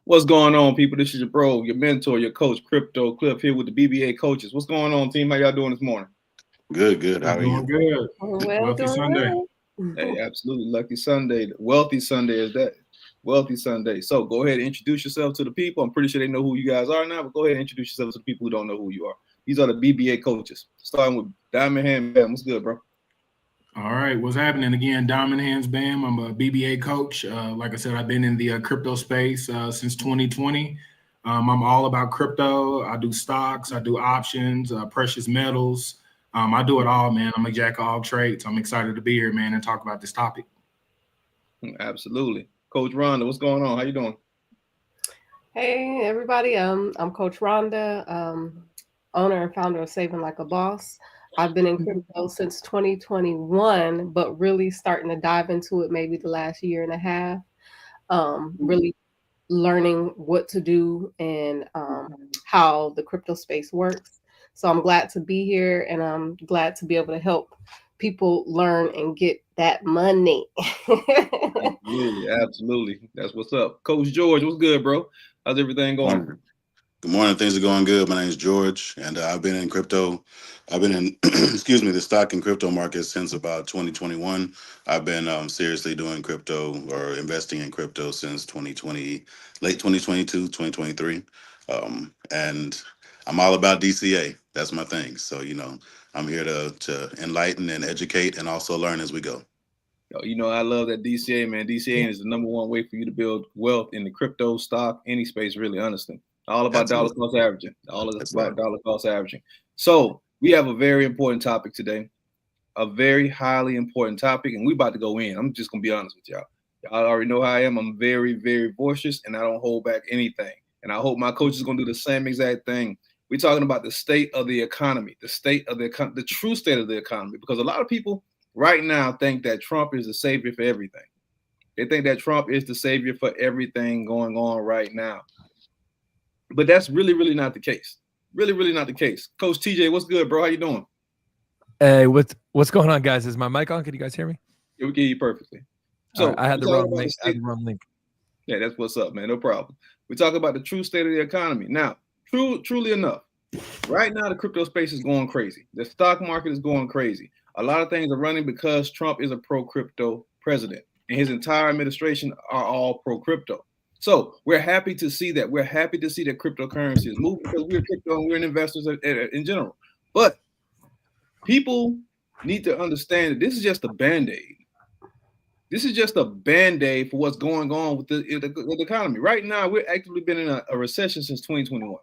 What's going on, people? This is your bro, your mentor, your coach, Crypto Cliff here with the BBA coaches. What's going on, team? How y'all doing this morning? Good. How are you? Doing good. Well, Wealthy Sunday. Hey, absolutely. Lucky Sunday. Wealthy Sunday is that. Wealthy Sunday. So go ahead and introduce yourself to the people. I'm pretty sure they know who you guys are now, but go ahead and introduce yourself to the people who don't know who you are. These are the BBA coaches. Starting with Diamond Hand Bam. What's good, bro? All right, what's happening again? Diamond Hands Bam. I'm a BBA coach. Like I said, I've been in the crypto space since 2020. I'm all about crypto. I do stocks, I do options, precious metals. I do it all, man. I'm a jack of all trades. I'm excited to be here, man, and talk about this topic. Absolutely. Coach Rhonda, what's going on? How you doing? Hey, everybody. I'm Coach Rhonda, owner and founder of Saving Like a Boss. I've been in crypto since 2021, but really starting to dive into it maybe the last year and a half. Really learning what to do and how the crypto space works. So I'm glad to be here, and I'm glad to be able to help people learn and get that money. Absolutely. That's what's up. Coach George, what's good, bro? How's everything going? Good morning. Things are going good. My name is George, and I've been in crypto. I've been in, the stock and crypto market since about 2021. I've been seriously doing crypto or investing in crypto since 2020, late 2022, 2023. And I'm all about DCA. That's my thing. So, I'm here to enlighten and educate and also learn as we go. I love that DCA, man. DCA is the number one way for you to build wealth in the crypto, stock, any space, really, honestly. All about dollar cost averaging. All of it's about dollar cost averaging. So we have a very important topic today, a very highly important topic, and we're about to go in. I'm just going to be honest with y'all. Y'all already know how I am. I'm very, very boisterous, and I don't hold back anything. And I hope my coach is going to do the same exact thing. We're talking about the state of the economy, the true state of the economy, because a lot of people right now think that Trump is the savior for everything. They think that Trump is the savior for everything going on right now. But that's really, really not the case. Really, really not the case. Coach TJ, what's good, bro? How you doing? Hey, what's going on, guys? Is my mic on? Can you guys hear me? Yeah, we can hear you perfectly. So I had the wrong link. Yeah, that's what's up, man. No problem. We talk about the true state of the economy. Now, truly enough, right now the crypto space is going crazy. The stock market is going crazy. A lot of things are running because Trump is a pro-crypto president, and his entire administration are all pro-crypto. So we're happy to see that. We're happy to see that cryptocurrency is moving because we're crypto and we're investors in general. But people need to understand that this is just a Band-Aid. This is just a Band-Aid for what's going on with the economy. Right now, we're actively been in a recession since 2021. All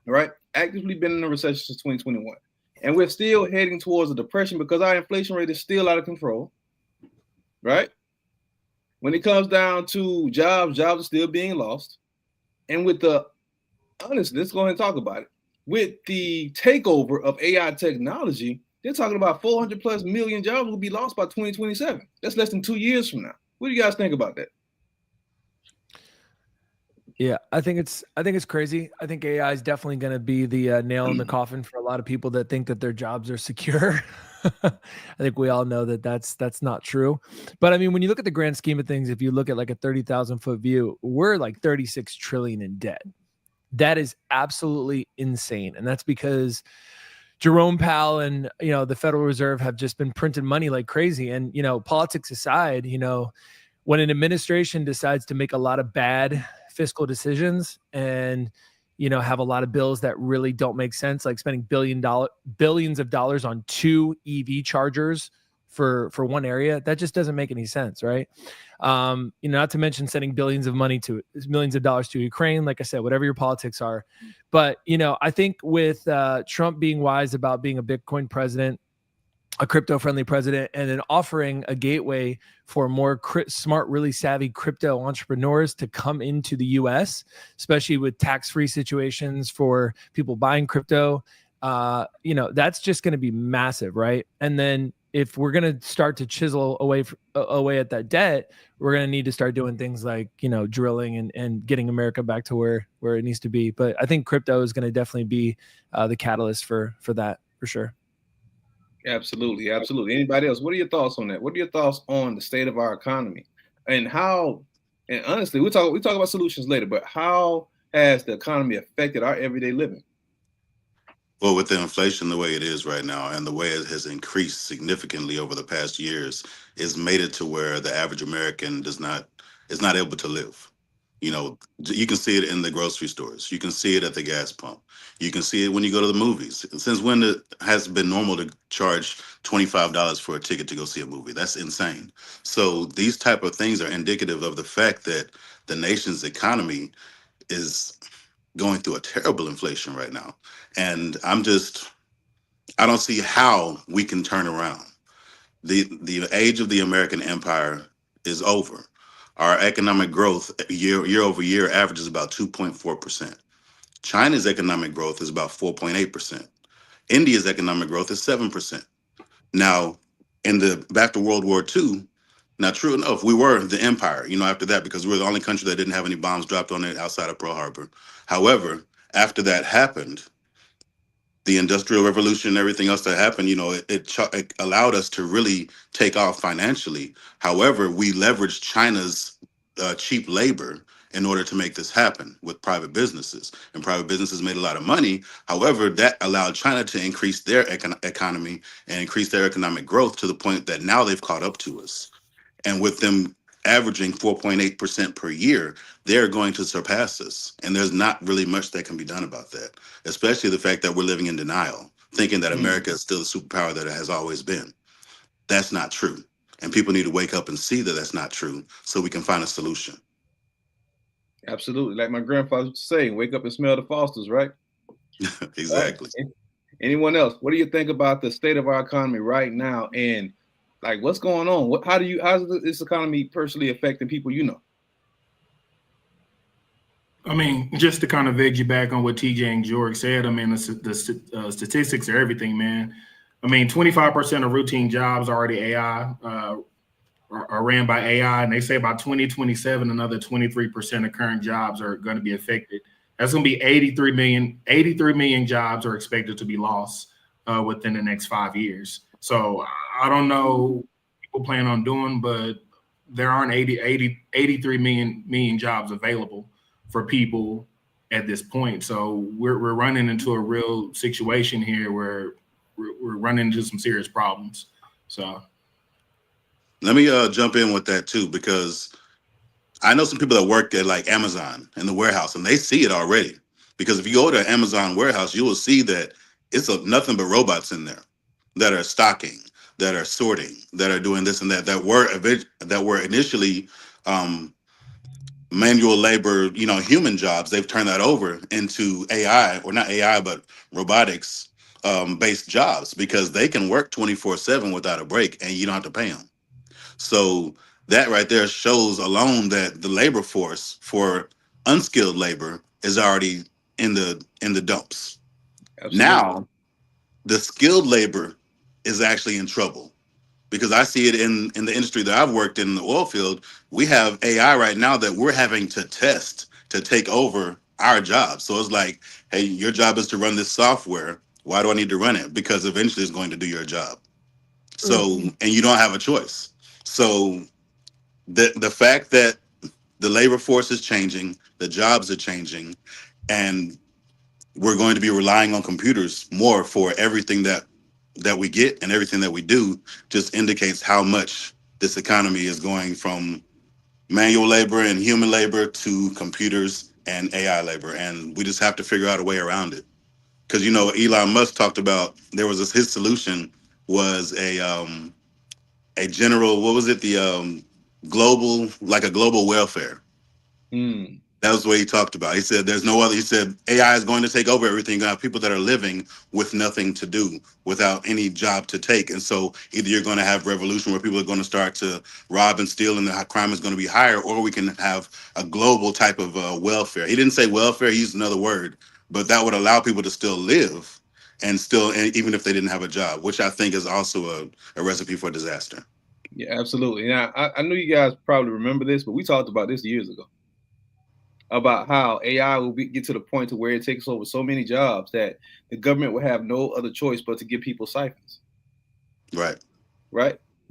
right? Actively been in a recession since 2021. And we're still heading towards a depression because our inflation rate is still out of control. Right? When it comes down to jobs are still being lost. And honestly, let's go ahead and talk about it. With the takeover of AI technology, they're talking about 400 plus million jobs will be lost by 2027. That's less than 2 years from now. What do you guys think about that? Yeah, I think it's crazy. I think AI is definitely going to be the nail in the coffin for a lot of people that think that their jobs are secure. I think we all know that that's not true. But I mean, when you look at the grand scheme of things, if you look at like a 30,000 foot view, we're like 36 trillion in debt. That is absolutely insane. And that's because Jerome Powell and, the Federal Reserve have just been printing money like crazy. And, politics aside, when an administration decides to make a lot of bad fiscal decisions and, have a lot of bills that really don't make sense, like spending billions of dollars on 2 EV chargers for one area, that just doesn't make any sense, right? Not to mention sending millions of dollars to Ukraine, like I said, whatever your politics are. But, I think with Trump being wise about being a Bitcoin president, a crypto-friendly president, and then offering a gateway for more smart, really savvy crypto entrepreneurs to come into the U.S., especially with tax-free situations for people buying crypto, that's just going to be massive, right? And then if we're going to start to chisel away at that debt, we're going to need to start doing things like, drilling and getting America back to where it needs to be. But I think crypto is going to definitely be the catalyst for that, for sure. Absolutely. Anybody else? What are your thoughts on that? What are your thoughts on the state of our economy and how And honestly, we talk about solutions later, but how has the economy affected our everyday living? Well, with the inflation the way it is right now and the way it has increased significantly over the past years, it's made it to where the average American is not able to live. You know, you can see it in the grocery stores. You can see it at the gas pump. You can see it when you go to the movies. Since when it has been normal to charge $25 for a ticket to go see a movie? That's insane. So these type of things are indicative of the fact that the nation's economy is going through a terrible inflation right now. And I don't see how we can turn around. The age of the American empire is over. Our economic growth year over year averages about 2.4%. China's economic growth is about 4.8%. India's economic growth is 7%. Now, in the back to World War II, now true enough, we were the empire, after that, because we were the only country that didn't have any bombs dropped on it outside of Pearl Harbor. However, after that happened, the industrial revolution and everything else that happened, it allowed us to really take off financially. However, we leveraged China's cheap labor in order to make this happen with private businesses, and private businesses made a lot of money. However, that allowed China to increase their economy and increase their economic growth to the point that now they've caught up to us. And with them averaging 4.8% per year, they're going to surpass us. And there's not really much that can be done about that, especially the fact that we're living in denial, thinking that America is still the superpower that it has always been. That's not true. And people need to wake up and see that that's not true so we can find a solution. Absolutely. Like my grandfather used to say, wake up and smell the Fosters, right? Exactly. Right. Anyone else? What do you think about the state of our economy right now? And like, what's going on? How's this economy personally affecting people you know? I mean, just to kind of piggyback on what TJ and George said, I mean, the statistics are everything, man. I mean, 25% of routine jobs are already AI, are ran by AI, and they say by 2027, another 23% of current jobs are going to be affected. That's going to be 83 million jobs are expected to be lost within the next 5 years. So I don't know what people plan on doing, but there aren't 83 million jobs available for people at this point. So we're running into a real situation here where we're running into some serious problems. So let me jump in with that too, because I know some people that work at like Amazon in the warehouse, and they see it already. Because if you go to an Amazon warehouse, you will see that it's nothing but robots in there that are stocking, that are sorting, that are doing this and that were initially manual labor, human jobs. They've turned that over into AI, or not AI, but robotics based jobs, because they can work 24/7 without a break, and you don't have to pay them. So that right there shows alone that the labor force for unskilled labor is already in the dumps. Absolutely. Now, the skilled labor is actually in trouble, because I see it in the industry that I've worked in the oil field. We have AI right now that we're having to test to take over our job. So it's like, hey, your job is to run this software. Why do I need to run it? Because eventually it's going to do your job. So, and you don't have a choice. So the fact that the labor force is changing, the jobs are changing, and we're going to be relying on computers more for everything that we get and everything that we do, just indicates how much this economy is going from manual labor and human labor to computers and AI labor. And we just have to figure out a way around it. Because, Elon Musk talked about, his solution was a general, what was it? The global, like a global welfare. That was what he talked about. He said there's no other. He said AI is going to take over everything. You're going to have people that are living with nothing to do, without any job to take. And so either you're going to have revolution where people are going to start to rob and steal, and the crime is going to be higher, or we can have a global type of welfare. He didn't say welfare. He used another word, but that would allow people to still live and even if they didn't have a job, which I think is also a recipe for disaster. Yeah, absolutely. Now, I knew you guys probably remember this, but we talked about this years ago, about how AI will get to the point to where it takes over so many jobs that the government will have no other choice but to give people stipends. Right.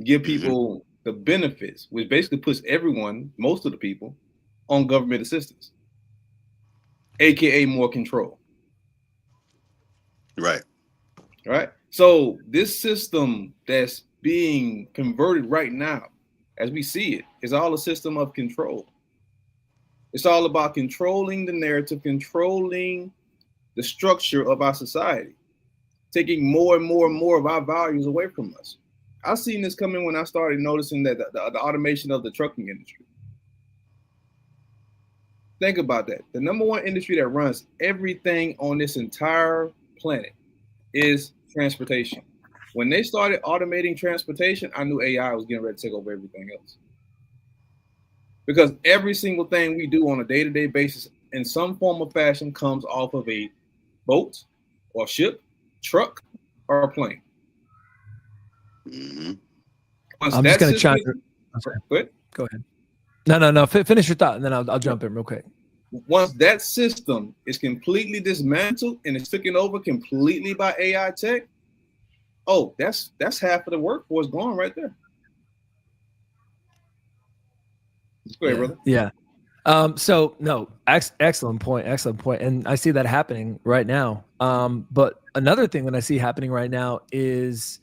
Give people the benefits, which basically puts most of the people, on government assistance, aka more control. Right. Right. So this system that's being converted right now, as we see it, is all a system of control. It's all about controlling the narrative, controlling the structure of our society, taking more and more and more of our values away from us. I seen this coming when I started noticing that the automation of the trucking industry. Think about that. The number one industry that runs everything on this entire planet is transportation. When they started automating transportation, I knew AI was getting ready to take over everything else. Because every single thing we do on a day-to-day basis in some form or fashion comes off of a boat or ship, truck, or a plane. Mm-hmm. I'm just going to chime in. Go ahead. No. Finish your thought, and then I'll jump in real quick. Once that system is completely dismantled and it's taken over completely by AI tech, oh, that's half of the workforce gone right there. Go ahead, brother. Yeah. So no, excellent point. And I see that happening right now. But another thing that I see happening right now is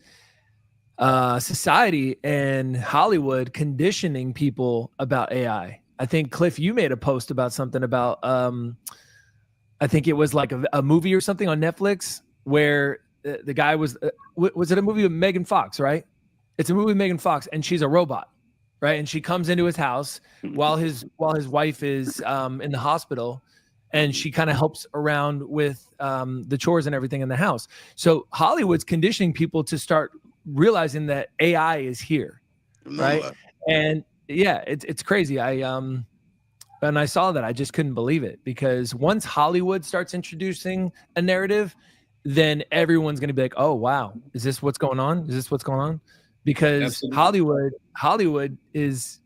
society and Hollywood conditioning people about AI. I think Cliff, you made a post about something about, I think it was like a movie or something on Netflix where the guy was it a movie with Megan Fox, right? It's a movie with Megan Fox and she's a robot, right? And she comes into his house while his wife is in the hospital, and she kind of helps around with the chores and everything in the house. So Hollywood's conditioning people to start realizing that AI is here, right? And yeah, it's crazy. And I saw that, I just couldn't believe it, because once Hollywood starts introducing a narrative, then everyone's going to be like, oh, wow, is this what's going on? Because Absolutely. Hollywood is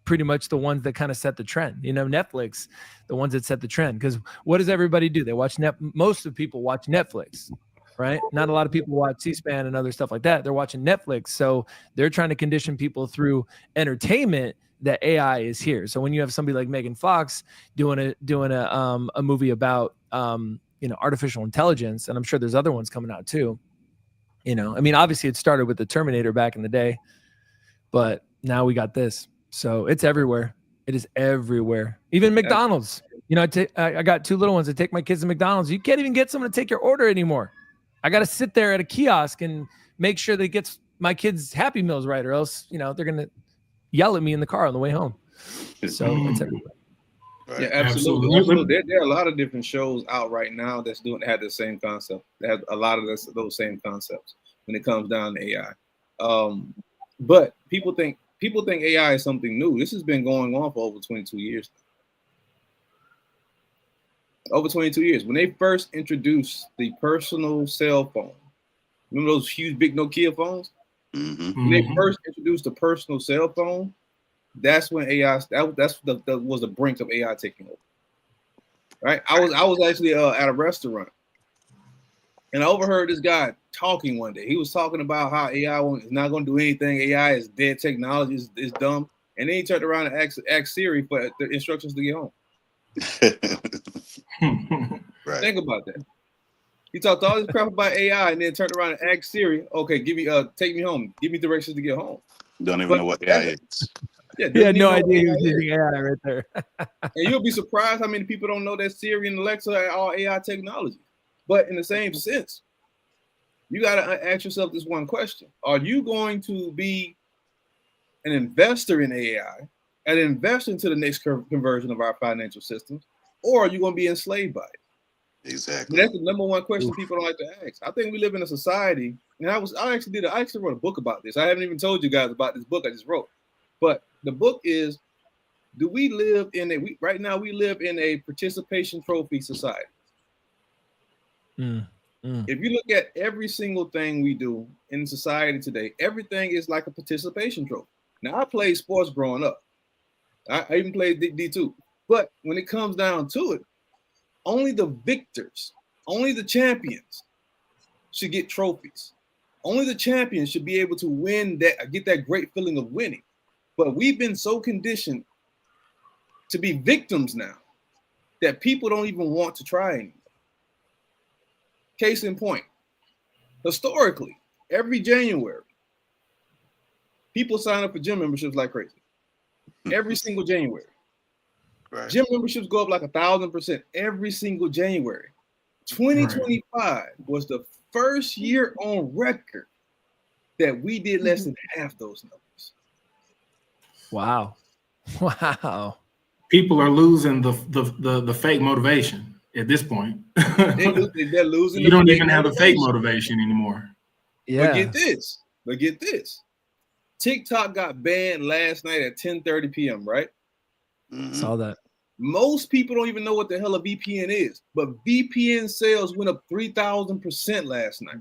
pretty much the ones that kind of set the trend. Netflix, the ones that set the trend. Because what does everybody do? They watch most of the people watch Netflix, right? Not a lot of people watch C-SPAN and other stuff like that. They're watching Netflix. So they're trying to condition people through entertainment that AI is here. So when you have somebody like Megan Fox doing a movie about artificial intelligence, and I'm sure there's other ones coming out too. Obviously it started with the Terminator back in the day, but now we got this. So it's everywhere. It is everywhere. Even McDonald's. I got two little ones that take my kids to McDonald's. You can't even get someone to take your order anymore. I got to sit there at a kiosk and make sure that it gets my kids' Happy Meals right, or else, they're going to yell at me in the car on the way home. So it's everywhere. Right. Yeah, absolutely. There are a lot of different shows out right now that's have the same concept. They have a lot of those same concepts when it comes down to AI. But people think AI is something new. This has been going on for over 22 years. Over 22 years. When they first introduced the personal cell phone, remember those huge big Nokia phones? Mm-hmm. When they first introduced the personal cell phone, that's when AI that was the brink of AI taking over. Right? I was actually at a restaurant, and I overheard this guy talking one day. He was talking about how AI is not going to do anything. AI is dead technology, is dumb. And then he turned around and asked Siri for the instructions to get home. Right. Think about that. He talked all this crap about AI and then turned around and asked Siri, okay, take me home. Give me directions to get home. Don't even know what AI is. Yeah, he had no idea he was using AI right there. And you'll be surprised how many people don't know that Siri and Alexa are all AI technology. But in the same sense, you got to ask yourself this one question. Are you going to be an investor in AI, an investor into the next conversion of our financial systems, or are you going to be enslaved by it? Exactly. That's the number one question people don't like to ask. I think we live in a society, and I actually wrote a book about this. I haven't even told you guys about this book I just wrote. But the book is, we live in a participation trophy society. If you look at every single thing we do in society today, everything is like a participation trophy. Now, I played sports growing up. I even played D2. But when it comes down to it, only the victors, only the champions should get trophies. Only the champions should be able to win get that great feeling of winning. But we've been so conditioned to be victims now that people don't even want to try anymore. Case in point, historically, every January, people sign up for gym memberships like crazy. Every single January. Right. Gym memberships go up like 1,000% every single January. 2025 was the first year on record that we did less than half those numbers. Wow. Wow. People are losing the fake motivation at this point. They're losing. You don't even have a fake motivation anymore. Yeah. But get this. TikTok got banned last night at 10:30 p.m., right? Mhm. Saw that. Most people don't even know what the hell a VPN is, but VPN sales went up 3,000% last night.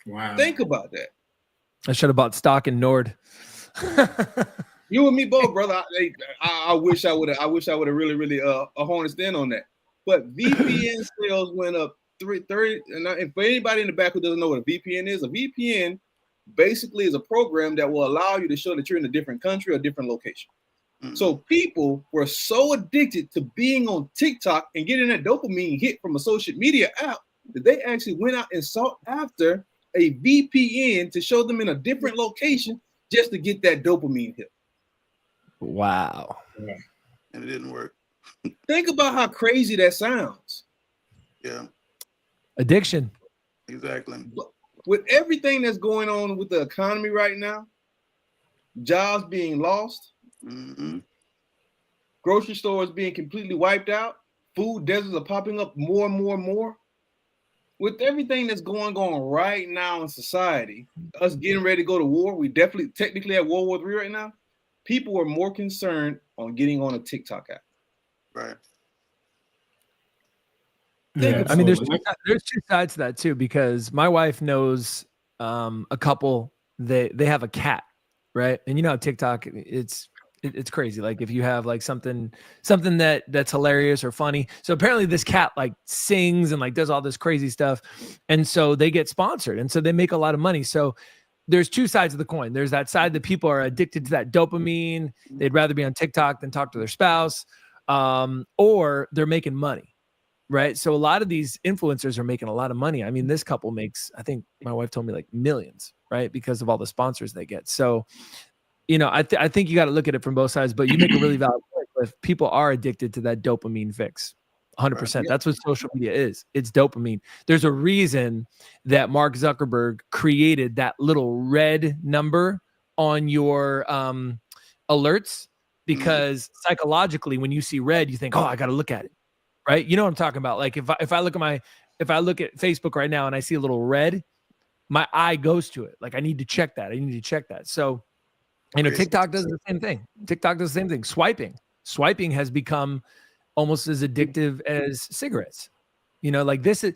Wow. Think about that. I should have bought stock in Nord. You and me both, brother. I wish I would have. I wish I would have really honed in on that. But VPN sales went up 330. And for anybody in the back who doesn't know what a VPN is, a VPN basically is a program that will allow you to show that you're in a different country or different location. Mhm. So people were so addicted to being on TikTok and getting that dopamine hit from a social media app that they actually went out and sought after a VPN to show them in a different location just to get that dopamine hit. Wow. And it didn't work. Think about how crazy that sounds. Yeah, Addiction. exactly. With everything that's going on with the economy right now, jobs being lost, Mhm. grocery stores being completely wiped out, food deserts are popping up more and more and more. With everything that's going on right now in society, us getting ready to go to war, we definitely technically at World War III right now. People are more concerned on getting on a TikTok app. Right. Yeah, I mean, there's absolutely. there's two sides to that too, because my wife knows a couple. They have a cat, right? And you know how TikTok, it's crazy. Like if you have like something that's hilarious or funny. So apparently this cat like sings and like does all this crazy stuff, and so they get sponsored, and so they make a lot of money. So there's two sides of the coin. There's that side that people are addicted to that dopamine. They'd rather be on TikTok than talk to their spouse, or they're making money. Right. So a lot of these influencers are making a lot of money. I mean, this couple makes, I think my wife told me like millions, right? Because of all the sponsors they get. So, you know, I think you got to look at it from both sides, but you make a really valid point. If people are addicted to that dopamine fix, 100%. Right. That's what social media is. It's dopamine. There's a reason that Mark Zuckerberg created that little red number on your alerts, because psychologically, when you see red, you think, oh, I got to look at it. Right. You know what I'm talking about? Like if I look at Facebook right now and I see a little red, my eye goes to it. Like I need to check that. I need to check that. So, you know, TikTok does the same thing. TikTok does the same thing. Swiping has become almost as addictive as cigarettes. You know, like this is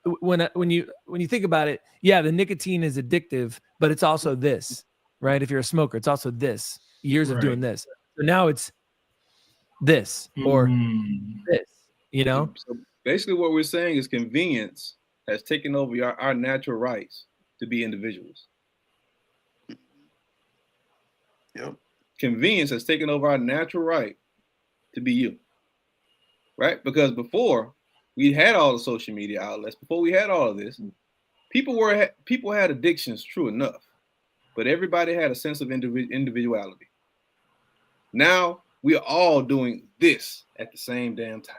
when you think about it. Yeah, the nicotine is addictive, but it's also this, right? If you're a smoker, it's also this years of doing this. So now it's this or this. You know, so basically what we're saying is convenience has taken over our natural rights to be individuals. Yep. Convenience has taken over our natural right to be you. Right? Because before we had all the social media outlets, before we had all of this, people had addictions, true enough, but everybody had a sense of individuality. Now we are all doing this at the same damn time.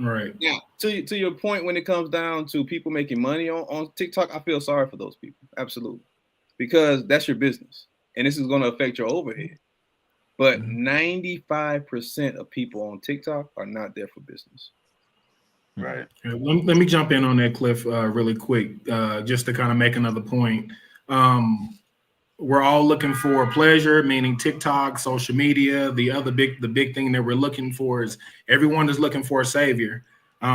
Right. Now, to your point, when it comes down to people making money on TikTok, I feel sorry for those people. Absolutely. Because that's your business. And this is going to affect your overhead. But 95% of people on TikTok are not there for business. Right. Let me jump in on that, Cliff, really quick, just to kind of make another point. We're all looking for pleasure, meaning TikTok, social media. The big thing that we're looking for is everyone is looking for a savior.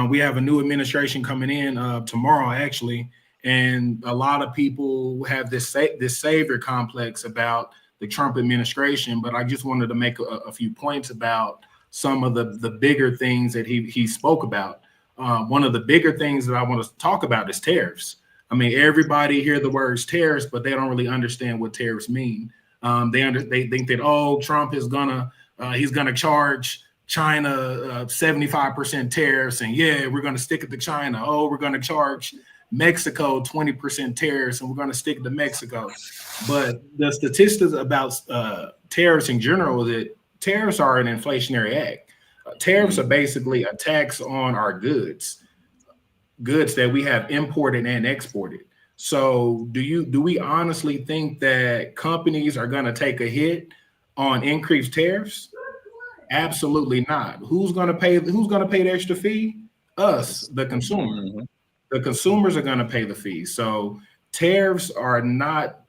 We have a new administration coming in tomorrow, actually, and a lot of people have this savior complex about the Trump administration. But I just wanted to make a few points about some of the bigger things that he spoke about. One of the bigger things that I want to talk about is tariffs. I mean, everybody hear the words tariffs, but they don't really understand what tariffs mean. They think that, oh, Trump is he's gonna charge China 75% tariffs, and yeah, we're gonna stick it to China. Oh, we're gonna charge Mexico 20% tariffs, and we're gonna stick it to Mexico. But the statistics about tariffs in general is that tariffs are an inflationary act. Tariffs are basically a tax on our goods that we have imported and exported. So do we honestly think that companies are going to take a hit on increased tariffs? Absolutely not. Who's going to pay the extra fee? Us, the consumer. Mm-hmm. The consumers are going to pay the fee. So tariffs are not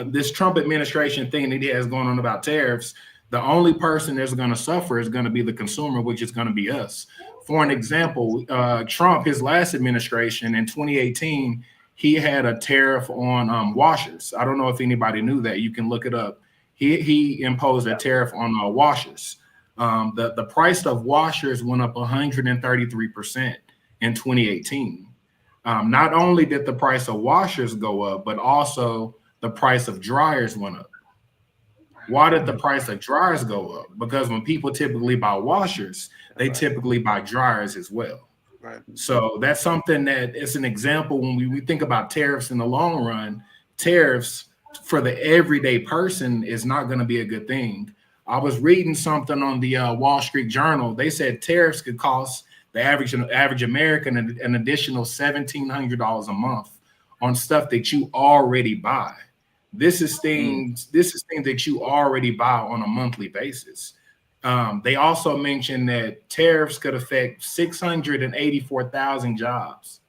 this Trump administration thing that he has going on about tariffs. The only person that's going to suffer is going to be the consumer, which is going to be us. For an example, Trump, his last administration in 2018, he had a tariff on washers. I don't know if anybody knew that. You can look it up. He imposed a tariff on washers. The price of washers went up 133% in 2018. Not only did the price of washers go up, but also the price of dryers went up. Why did the price of dryers go up? Because when people typically buy washers, they typically buy dryers as well. Right. So that's something that is an example when we think about tariffs in the long run. Tariffs for the everyday person is not going to be a good thing. I was reading something on the Wall Street Journal. They said tariffs could cost the average American an additional $1,700 a month on stuff that you already buy. This is things that you already buy on a monthly basis. They also mentioned that tariffs could affect 684,000 jobs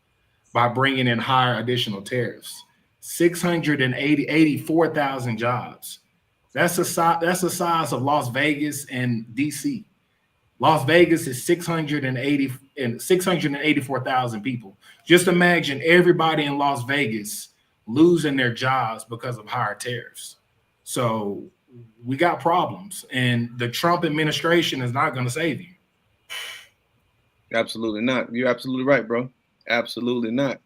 by bringing in higher additional tariffs. 684,000 jobs. That's the size of Las Vegas and DC. Las Vegas is 684,000 people. Just imagine everybody in Las Vegas losing their jobs because of higher tariffs. So we got problems, and the Trump administration is not going to save you. Absolutely not. You're absolutely right, bro. Absolutely not.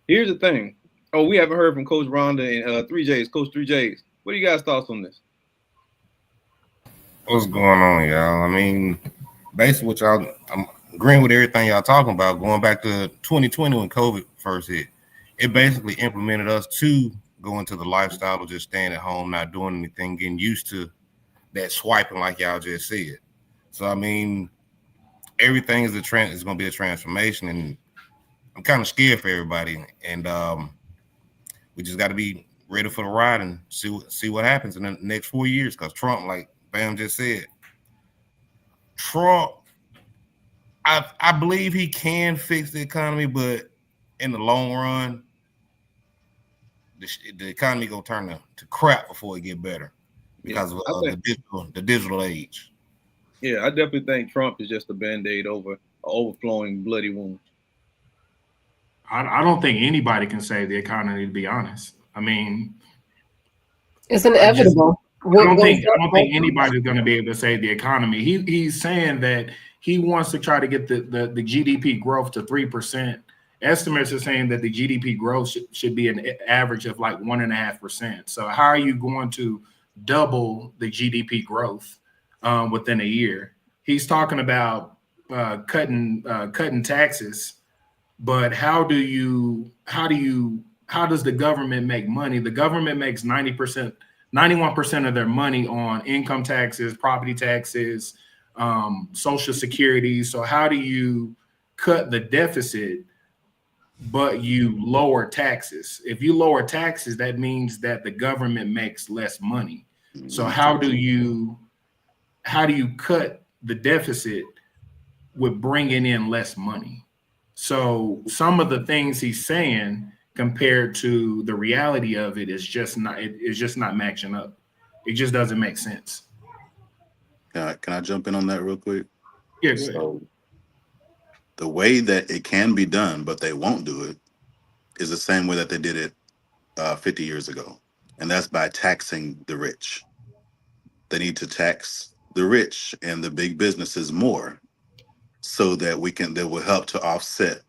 Here's the thing. Oh, we haven't heard from Coach Rhonda and 3Js. Coach 3Js, what are you guys' thoughts on this? What's going on, y'all? I mean, basically, what y'all, I'm agreeing with everything y'all talking about. Going back to 2020 when COVID first hit, it basically implemented us to go into the lifestyle of just staying at home, not doing anything, getting used to that swiping, like y'all just said. So, I mean, everything is going to be a transformation, and I'm kind of scared for everybody. And we just got to be ready for the ride and see what happens in the next 4 years. Because Trump, like Bam just said, Trump, I believe he can fix the economy, but in the long run, the economy gonna turn to crap before it get better because of the digital age. Yeah, I definitely think Trump is just a Band-Aid over an overflowing bloody wound. I don't think anybody can save the economy, to be honest. I mean, it's inevitable. I don't think anybody's going to be able to save the economy. He's saying that he wants to try to get the GDP growth to 3%. Estimates are saying that the GDP growth should be an average of like 1.5%. So how are you going to double the GDP growth within a year? He's talking about cutting taxes, but how does the government make money? The government makes 91% of their money on income taxes, property taxes, Social Security. So how do you cut the deficit, but you lower taxes? If you lower taxes, that means that the government makes less money. So how do you cut the deficit with bringing in less money? So some of the things he's saying compared to the reality of it is just not matching up. It just doesn't make sense. Can I jump in on that real quick? Yeah. So the way that it can be done, but they won't do it, is the same way that they did it 50 years ago. And that's by taxing the rich. They need to tax the rich and the big businesses more so that that will help to offset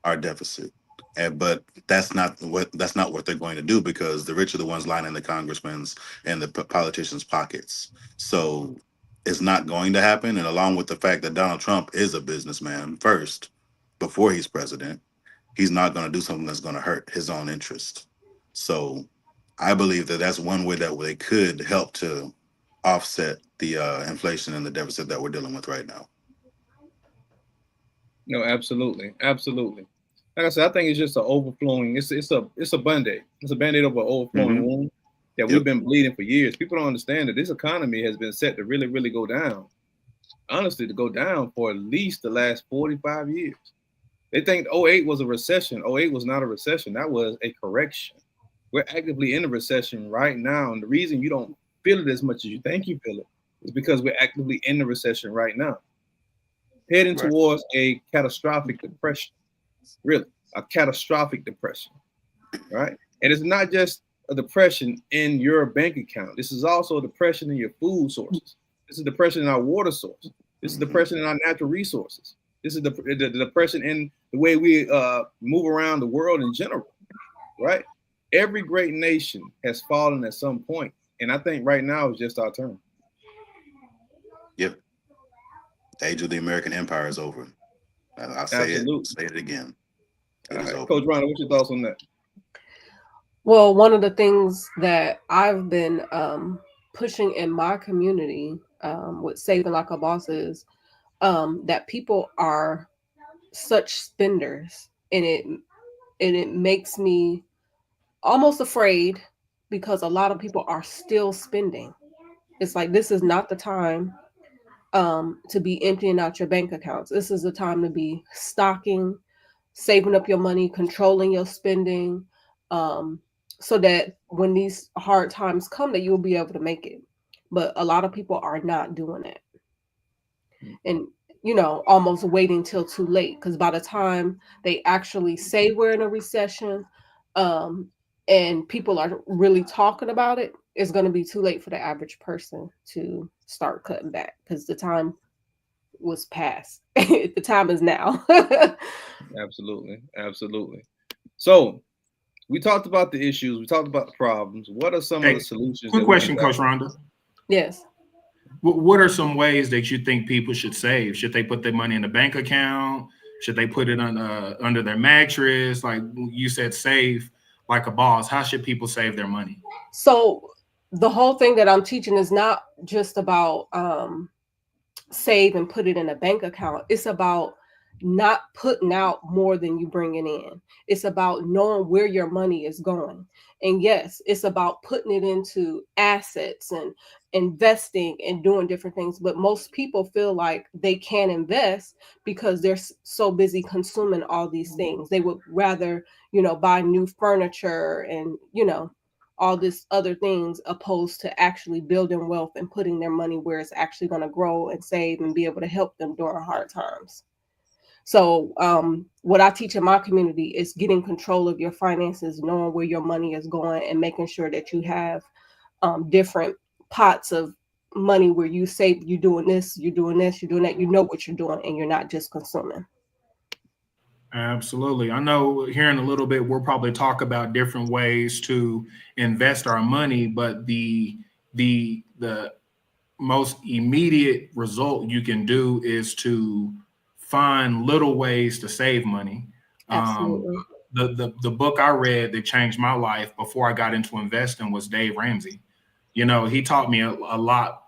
our deficit. But that's not what they're going to do, because the rich are the ones lining the congressmen's and the politicians' pockets. So it's not going to happen. And along with the fact that Donald Trump is a businessman first, before he's president, he's not going to do something that's going to hurt his own interest. So I believe that that's one way that they could help to offset the inflation and the deficit that we're dealing with right now. No, absolutely, absolutely. Like I said, I think it's just an overflowing. It's a band-aid. It's a band-aid over an overflowing wound that we've been bleeding for years. People don't understand that this economy has been set to really, really go down. Honestly, to go down for at least the last 45 years. They think 08 was a recession. 08 was not a recession. That was a correction. We're actively in a recession right now. And the reason you don't feel it as much as you think you feel it is because we're actively in the recession right now. Heading towards a catastrophic depression. Really, a catastrophic depression, right? And it's not just a depression in your bank account. This is also a depression in your food sources. This is a depression in our water source. This is a depression in our natural resources. This is the depression in the way we move around the world in general, right? Every great nation has fallen at some point, and I think right now is just our turn. Yep. The age of the American empire is over. I'll say it again. Right. Coach Ronda, what's your thoughts on that? Well, one of the things that I've been pushing in my community with Saving Like a Boss is that people are such spenders, and it makes me almost afraid, because a lot of people are still spending. It's like, this is not the time to be emptying out your bank accounts. This is the time to be stocking, saving up your money, controlling your spending, so that when these hard times come, that you'll be able to make it. But a lot of people are not doing it. And, almost waiting till too late, because by the time they actually say we're in a recession, and people are really talking about it, it's going to be too late for the average person to start cutting back, because the time was past. The time is now. Absolutely. So we talked about the issues. We talked about the problems. What are some of the solutions? Quick question, Coach Ronda. Yes. What are some ways that you think people should save? Should they put their money in a bank account? Should they put it under their mattress? Like you said, save like a boss. How should people save their money? So the whole thing that I'm teaching is not just about save and put it in a bank account. It's about not putting out more than you bringing in. It's about knowing where your money is going. And yes, it's about putting it into assets and investing and doing different things. But most people feel like they can't invest because they're so busy consuming all these things. They would rather, buy new furniture and, all this other things, opposed to actually building wealth and putting their money where it's actually going to grow and save and be able to help them during hard times. So what I teach in my community is getting control of your finances, knowing where your money is going, and making sure that you have different pots of money where you save, you're doing this, you're doing that, you know what you're doing, and you're not just consuming. Absolutely. I know here in a little bit, we'll probably talk about different ways to invest our money, but the most immediate result you can do is to find little ways to save money. Absolutely. The book I read that changed my life before I got into investing was Dave Ramsey. He taught me a lot.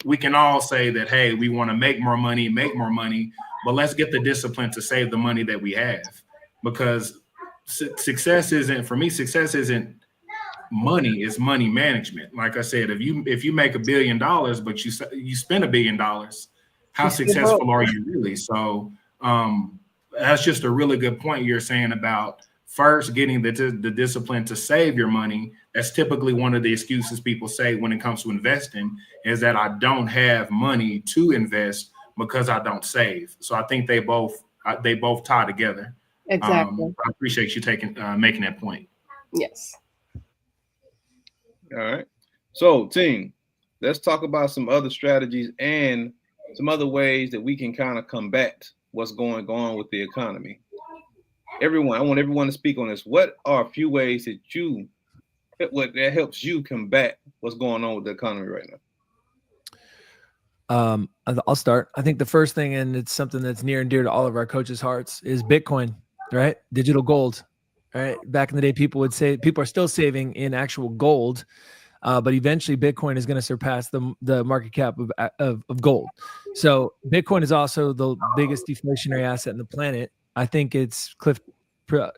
We can all say that, hey, we want to make more money, but let's get the discipline to save the money that we have, because success isn't money, it's money management. Like I said, if you make $1 billion, but you spend $1 billion, how successful are you really? So that's just a really good point you're saying about first getting the discipline to save your money. That's typically one of the excuses people say when it comes to investing, is that I don't have money to invest because I don't save. So I think they both tie together. Exactly. I appreciate you making that point. Yes. All right. So team, let's talk about some other strategies and some other ways that we can kind of combat what's going on with the economy. everyone, I want everyone to speak on this. What are a few ways that that helps you combat what's going on with the economy right now? I'll start. I think the first thing, and it's something that's near and dear to all of our coaches' hearts, is Bitcoin, right? Digital gold, right? Back in the day, people are still saving in actual gold, but eventually Bitcoin is going to surpass the market cap of gold. So Bitcoin is also the biggest deflationary asset in the planet. I think it's correct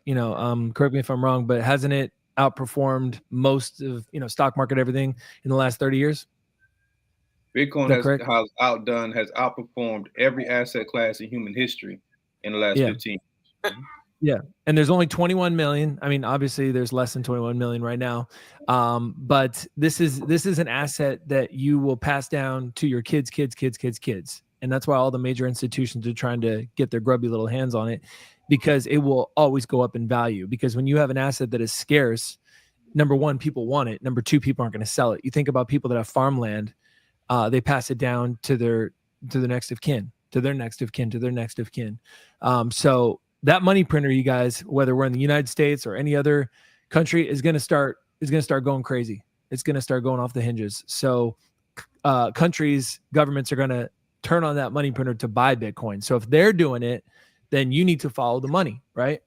me if I'm wrong, but hasn't it outperformed most of, stock market, everything in the last 30 years? Bitcoin has outperformed every asset class in human history in the last 15 years. Yeah. And there's only 21 million. I mean, obviously there's less than 21 million right now. But this is an asset that you will pass down to your kids. And that's why all the major institutions are trying to get their grubby little hands on it, because it will always go up in value. Because when you have an asset that is scarce, number one, people want it. Number two, people aren't going to sell it. You think about people that have farmland, they pass it down to their next of kin, to their next of kin, to their next of kin. So that money printer, you guys, whether we're in the United States or any other country, is going to start going crazy. It's going to start going off the hinges. So countries, governments are going to turn on that money printer to buy Bitcoin. So if they're doing it, then you need to follow the money, right?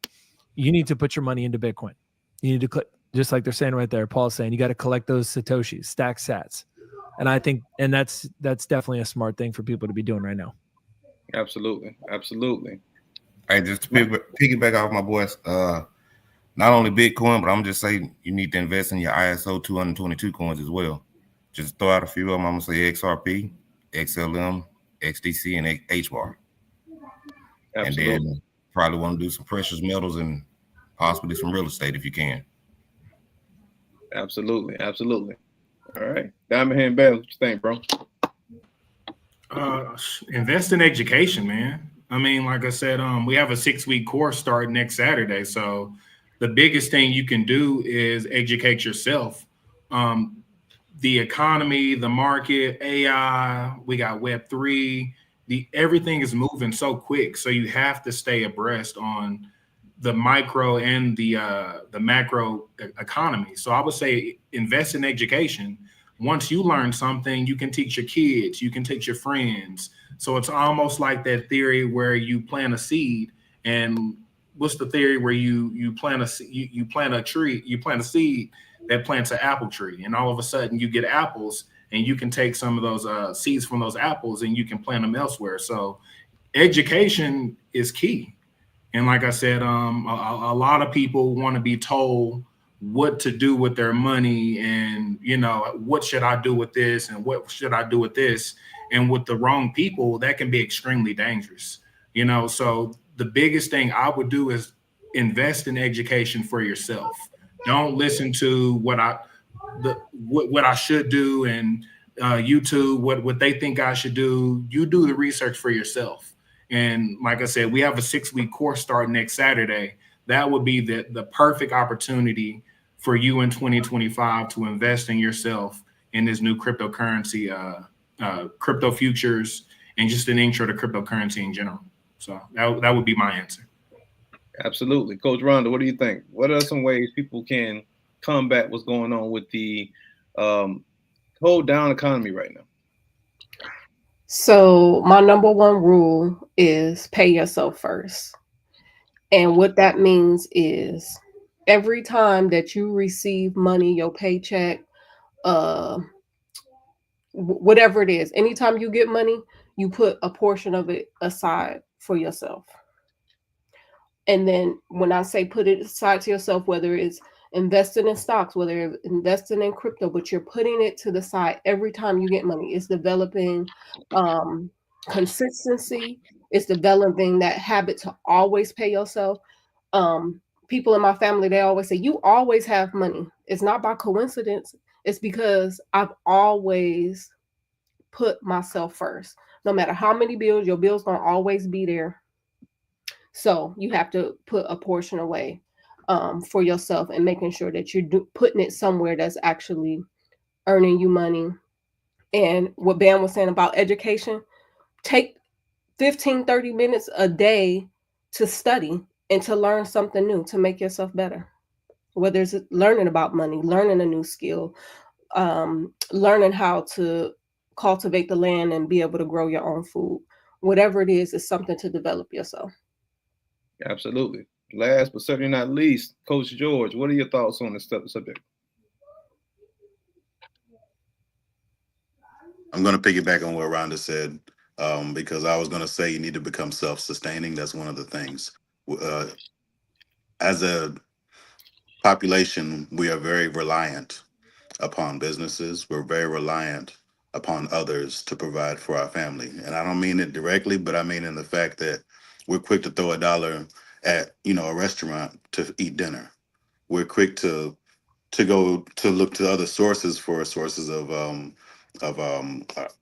You need to put your money into Bitcoin. You need to just like they're saying right there, Paul's saying, you got to collect those Satoshis, stack sats. And I think, and that's definitely a smart thing for people to be doing right now. Absolutely. Hey, just to piggyback off my boys, not only Bitcoin, but I'm just saying you need to invest in your ISO 222 coins as well. Just throw out a few of them. I'm gonna say XRP, XLM, XDC, and HBAR. Absolutely. And then probably want to do some precious metals and possibly some real estate if you can. Absolutely. All right, Diamond Hand Bell, what you think, bro? Invest in education, man. I mean, like I said, we have a 6-week course starting next Saturday. So the biggest thing you can do is educate yourself. The economy, the market, AI, we got Web3, everything is moving so quick. So you have to stay abreast on the micro and the macro economy. So I would say invest in education. Once you learn something, you can teach your kids, you can teach your friends. So it's almost like that theory where you plant a seed. And what's the theory where you plant a seed that plants an apple tree, and all of a sudden you get apples, and you can take some of those seeds from those apples and you can plant them elsewhere. So education is key. And like I said, a lot of people want to be told what to do with their money, and what should I do with this, and what should I do with this, and with the wrong people, that can be extremely dangerous. So the biggest thing I would do is invest in education for yourself. Don't listen to what I should do and YouTube what they think I should do. You do the research for yourself. And like I said, we have a 6-week course starting next Saturday. That would be the perfect opportunity for you in 2025 to invest in yourself in this new cryptocurrency, crypto futures, and just an intro to cryptocurrency in general. So that would be my answer. Absolutely. Coach Rhonda, what do you think? What are some ways people can combat what's going on with the whole down economy right now? So my number one rule is pay yourself first. And what that means is every time that you receive money, your paycheck, whatever it is, anytime you get money, you put a portion of it aside for yourself. And then when I say put it aside to yourself, whether it's investing in stocks, whether it's investing in crypto, but you're putting it to the side every time you get money. It's developing consistency. It's developing that habit to always pay yourself. People in my family, they always say, you always have money. It's not by coincidence. It's because I've always put myself first. No matter how many bills, your bill's gonna always be there. So you have to put a portion away for yourself, and making sure that you're putting it somewhere that's actually earning you money. And what Bam was saying about education, take 15, 30 minutes a day to study and to learn something new to make yourself better. Whether it's learning about money, learning a new skill, learning how to cultivate the land and be able to grow your own food. Whatever it is something to develop yourself. Absolutely. Last but certainly not least, Coach George, what are your thoughts on this subject? I'm going to piggyback on what Rhonda said, because I was going to say you need to become self-sustaining. That's one of the things. As a population, we are very reliant upon businesses. We're very reliant upon others to provide for our family. And I don't mean it directly, but I mean in the fact that we're quick to throw a dollar at, a restaurant to eat dinner. We're quick to go to look to other sources for sources of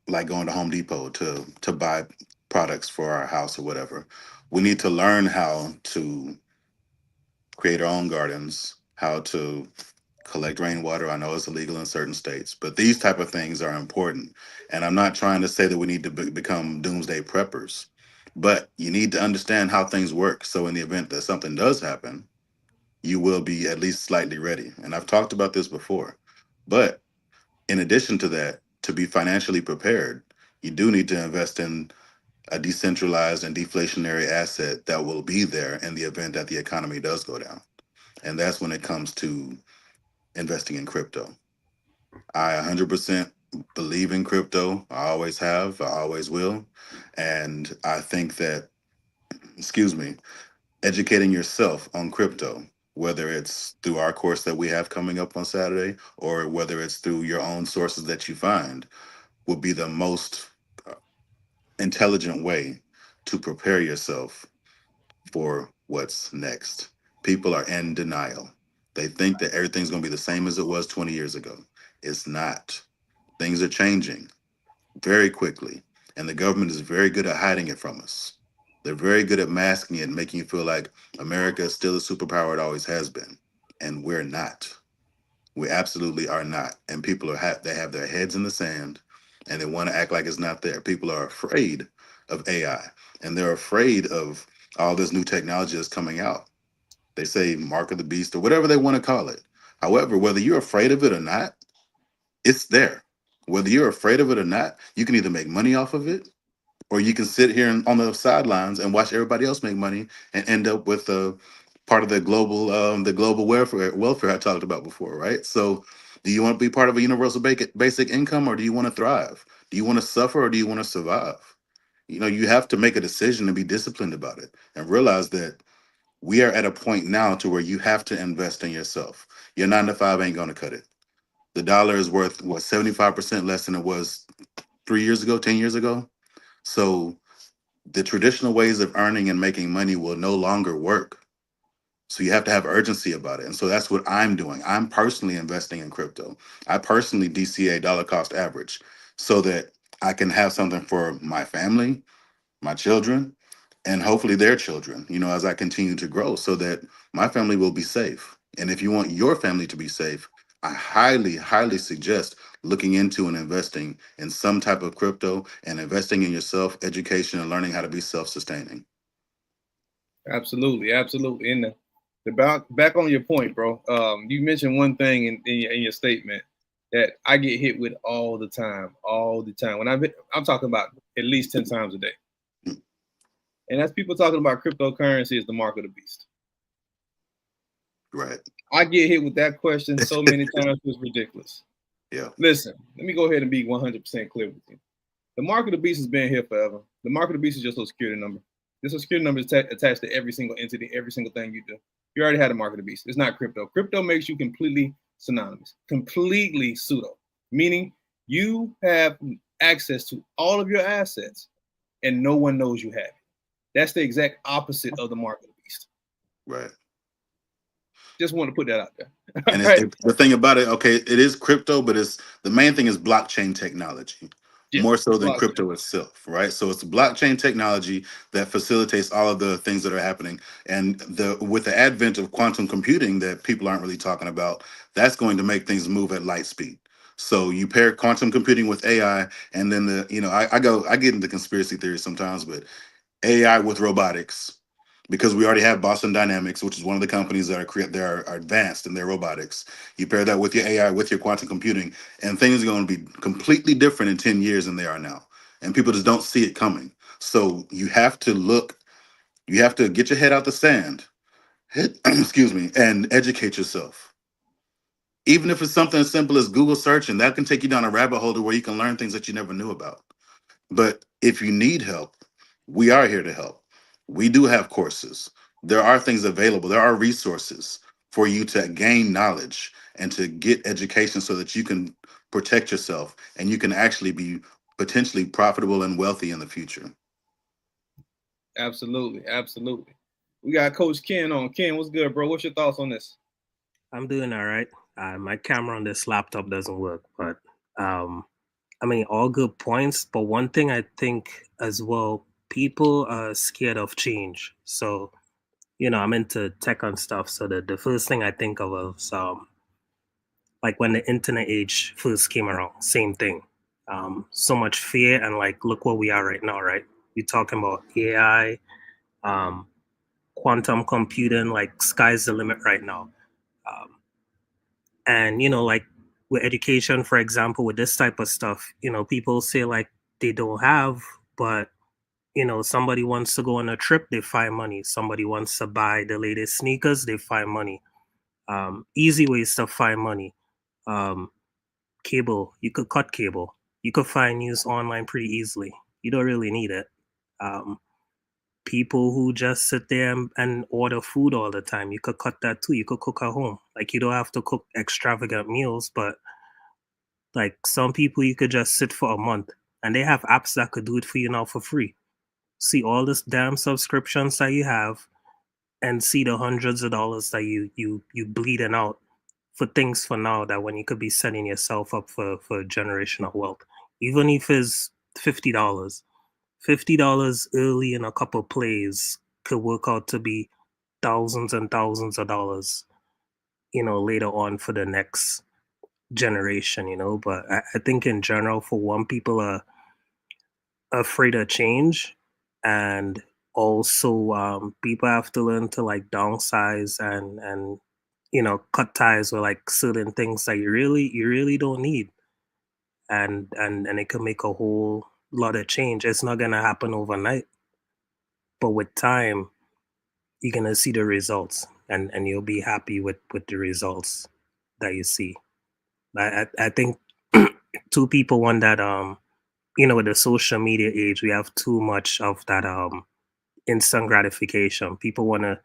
like going to Home Depot to buy products for our house or whatever. We need to learn how to create our own gardens, how to collect rainwater. I know it's illegal in certain states, but these type of things are important. And I'm not trying to say that we need to become doomsday preppers, but you need to understand how things work. So in the event that something does happen, you will be at least slightly ready. And I've talked about this before, but in addition to that, to be financially prepared, you do need to invest in a decentralized and deflationary asset that will be there in the event that the economy does go down. And that's when it comes to investing in crypto. I 100% believe in crypto. I always have, I always will. And I think that, excuse me, educating yourself on crypto, whether it's through our course that we have coming up on Saturday, or whether it's through your own sources that you find, will be the most intelligent way to prepare yourself for what's next. People are in denial. They think that everything's going to be the same as it was 20 years ago. It's not. Things are changing very quickly, and the government is very good at hiding it from us. They're very good at masking it and making you feel like America is still a superpower it always has been, and we're not. We absolutely are not. And people they have their heads in the sand, and they want to act like it's not there. People are afraid of AI, and they're afraid of all this new technology that's coming out. They say mark of the beast or whatever they want to call it. However, whether you're afraid of it or not, it's there. Whether you're afraid of it or not, you can either make money off of it, or you can sit here on the sidelines and watch everybody else make money and end up with a part of the global welfare I talked about before, right? So, do you want to be part of a universal basic income, or do you want to thrive? Do you want to suffer, or do you want to survive? You have to make a decision and be disciplined about it, and realize that we are at a point now to where you have to invest in yourself. Your 9 to 5 ain't going to cut it. The dollar is worth what, 75% less than it was 3 years ago, 10 years ago. So the traditional ways of earning and making money will no longer work. So you have to have urgency about it. And so that's what I'm doing. I'm personally investing in crypto. I personally DCA dollar cost average so that I can have something for my family, my children, and hopefully their children, as I continue to grow, so that my family will be safe. And if you want your family to be safe, I highly, highly suggest looking into and investing in some type of crypto and investing in yourself, education, and learning how to be self-sustaining. Absolutely, absolutely. And the back on your point, bro. You mentioned one thing in your statement that I get hit with all the time. When I'm talking about at least 10 times a day. And that's people talking about cryptocurrency as the mark of the beast. Right. I get hit with that question so many times, it's ridiculous. Yeah. Listen, let me go ahead and be 100% clear with you. The mark of the beast has been here forever. The mark of the beast is just a security number. This security number is attached to every single entity, every single thing you do. You already had a mark of the beast. It's not crypto. Crypto makes you completely synonymous, completely pseudo, meaning you have access to all of your assets and no one knows you have it. That's the exact opposite of the mark of the beast. Right. Just want to put that out there. And the thing about it, okay, it is crypto, but the main thing is blockchain technology. Yes, more so than crypto itself, right? So it's blockchain technology that facilitates all of the things that are happening. And with the advent of quantum computing that people aren't really talking about, that's going to make things move at light speed. So you pair quantum computing with AI, and then I get into conspiracy theories sometimes, but AI with robotics, because we already have Boston Dynamics, which is one of the companies that are advanced in their robotics. You pair that with your AI, with your quantum computing, and things are going to be completely different in 10 years than they are now. And people just don't see it coming. So you have to get your head out the sand, excuse me, and educate yourself. Even if it's something as simple as Google search, and that can take you down a rabbit hole to where you can learn things that you never knew about. But if you need help, we are here to help. We do have courses. There are things available. There are resources for you to gain knowledge and to get education so that you can protect yourself and you can actually be potentially profitable and wealthy in the future. Absolutely. Absolutely. We got Coach Ken on. Ken, what's good, bro? What's your thoughts on this? I'm doing all right. My camera on this laptop doesn't work, but I mean, all good points. But one thing I think as well, people are scared of change. So, I'm into tech and stuff. So the first thing I think of is like when the internet age first came around, same thing. So much fear, and like, look where we are right now, right? You're talking about AI, quantum computing, like sky's the limit right now. And like with education, for example, with this type of stuff, people say like they don't have, but somebody wants to go on a trip, they find money. Somebody wants to buy the latest sneakers, they find money. Easy ways to find money. Cable, you could cut cable. You could find news online pretty easily. You don't really need it. People who just sit there and order food all the time, you could cut that too. You could cook at home. Like, you don't have to cook extravagant meals, but like some people, you could just sit for a month, and they have apps that could do it for you now for free. See all this damn subscriptions that you have, and see the hundreds of dollars that you bleeding out for things for now, that when you could be setting yourself up for generational wealth. Even if it's $50. $50 early in a couple plays could work out to be thousands and thousands of dollars, later on for the next generation, But I think in general, for one, people are afraid of change, and also people have to learn to like downsize and cut ties with like certain things that you really don't need, and it can make a whole lot of change. It's not gonna happen overnight, but with time, you're gonna see the results, and you'll be happy with the results that you see. I think two people want that with the social media age, we have too much of that instant gratification. People want to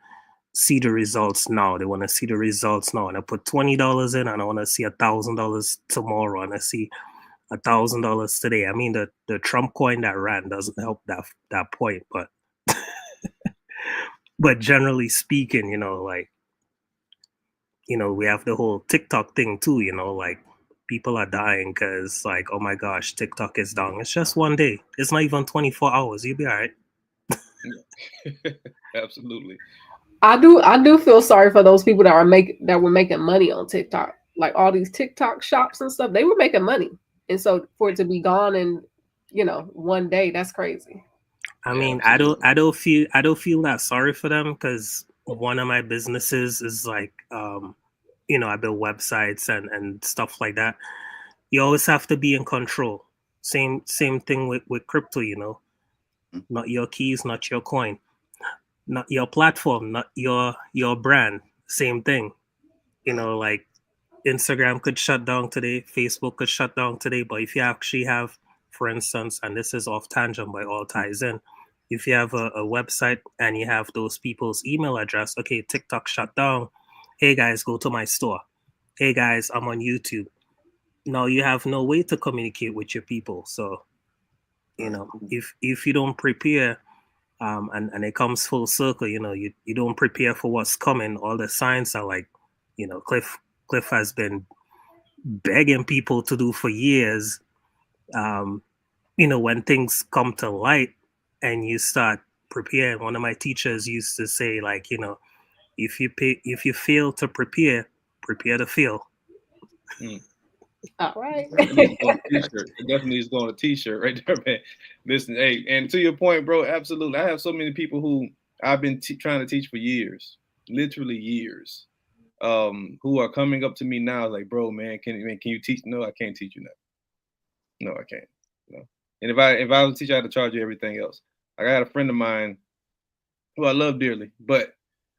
see the results now. They want to see the results now, and I put $20 in, and I want to see $1,000 tomorrow, and I see $1,000 today. I mean, the Trump coin that ran doesn't help that point, but but generally speaking, we have the whole TikTok thing too. Like, people are dying because, like, oh my gosh, TikTok is down. It's just one day. It's not even 24 hours. You'll be all right. Absolutely. I do feel sorry for those people that were making money on TikTok. Like all these TikTok shops and stuff, they were making money. And so for it to be gone in, one day, that's crazy. I mean, I don't feel that sorry for them, because one of my businesses is like, I build websites and stuff like that. You always have to be in control. Same thing with crypto, not your keys, not your coin, not your platform, not your brand. Same thing, like Instagram could shut down today, Facebook could shut down today, but if you actually have, for instance, and this is off tangent but all ties in, if you have a website and you have those people's email address, okay, TikTok shut down, hey guys, go to my store, hey guys, I'm on YouTube. Now you have no way to communicate with your people. So if you don't prepare, and it comes full circle, you don't prepare for what's coming. All the signs are like, Cliff has been begging people to do for years. When things come to light and you start preparing, one of my teachers used to say, like, if you fail to prepare to fail. All right. It definitely is going on a t-shirt right there, man. Listen, hey, and to your point, bro, absolutely. I have so many people who I've been trying to teach for years, literally years, who are coming up to me now like, bro, man, can you teach? No, I can't teach you that. No, I can't. No. And if I was a teacher, I had to charge you everything else. Like, I had a friend of mine who I love dearly, but